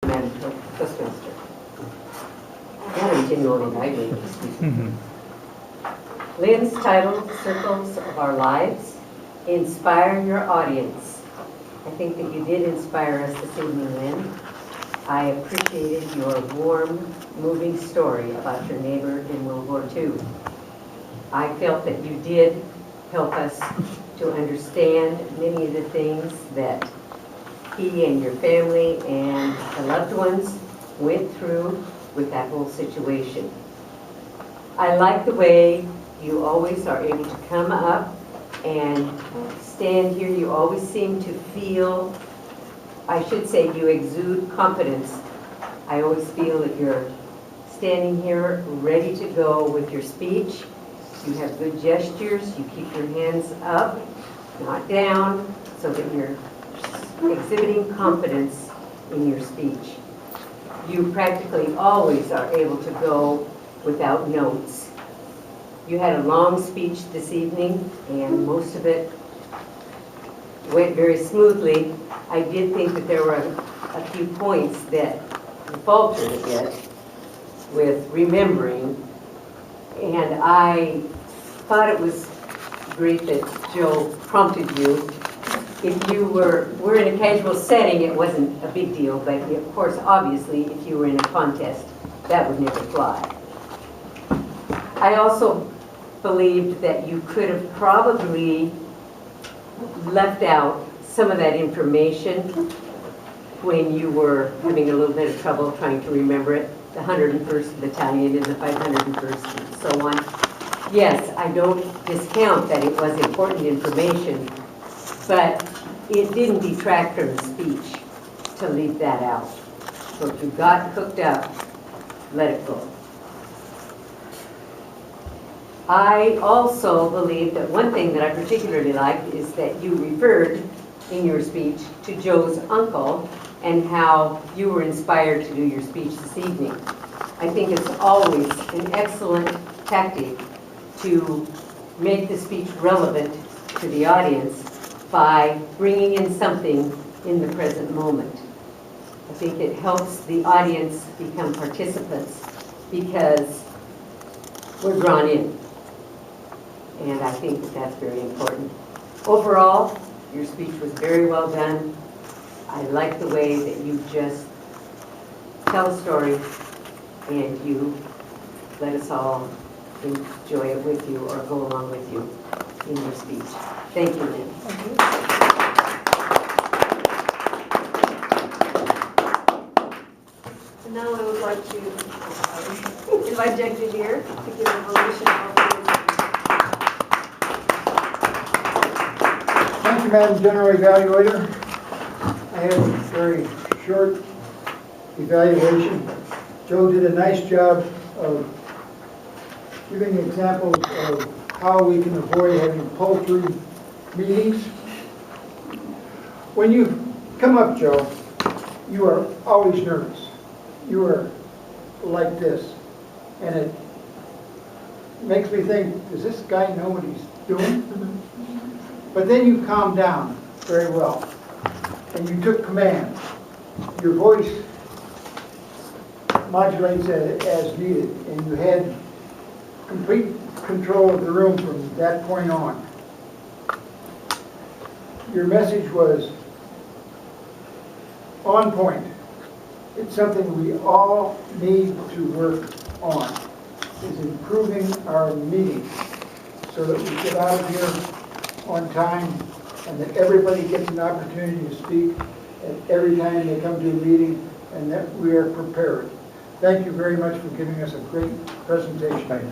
Madam Toastmaster. Madam Genuine Evaluator, excuse me. Lynn's title, Circles of Our Lives, Inspire Your Audience. I think that you did inspire us this evening, Lynn. I appreciated your warm, moving story about your neighbor in World War II. I felt that you did help us to understand many of the things that he and your family and the loved ones went through with that whole situation. I like the way you always are able to come up and stand here. You always seem to feel, I should say, you exude confidence. I always feel that you're standing here ready to go with your speech. You have good gestures. You keep your hands up, not down, so that you're exhibiting confidence in your speech. You practically always are able to go without notes. You had a long speech this evening, and most of it went very smoothly. I did think that there were a few points that you faltered a bit with remembering, and I thought it was great that Joe prompted you. If you were in a casual setting, it wasn't a big deal, but of course, obviously, if you were in a contest, that would never fly. I also believed that you could have probably left out some of that information when you were having a little bit of trouble trying to remember it, the 101st Battalion and the 501st and so on. Yes, I don't discount that it was important information, but it didn't detract from the speech to leave that out. So if you got hooked up, let it go. I also believe that one thing that I particularly liked is that you referred in your speech to Joe's uncle and how you were inspired to do your speech this evening. I think it's always an excellent tactic to make the speech relevant to the audience by bringing in something in the present moment. I think it helps the audience become participants because we're drawn in. And I think that that's very important. Overall, your speech was very well done. I like the way that you just tell a story and you let us all enjoy it with you or go along with you in your speech. Thank you, Lynn. Thank you. And now I would like to invite Jack DeVere to give a relation of Thank you, Madam General Evaluator. I had a very short evaluation. Joe did a nice job of giving examples of how we can avoid having poultry meetings. When you come up, Joe, you are always nervous. You are like this. And it makes me think, does this guy know what he's doing? But then you calmed down very well. And you took command. Your voice modulates as needed. And you had complete control of the room from that point on. Your message was on point. It's something we all need to work on, is improving our meetings so that we get out of here on time and that everybody gets an opportunity to speak at every time they come to a meeting and that we are prepared. Thank you very much for giving us a great presentation.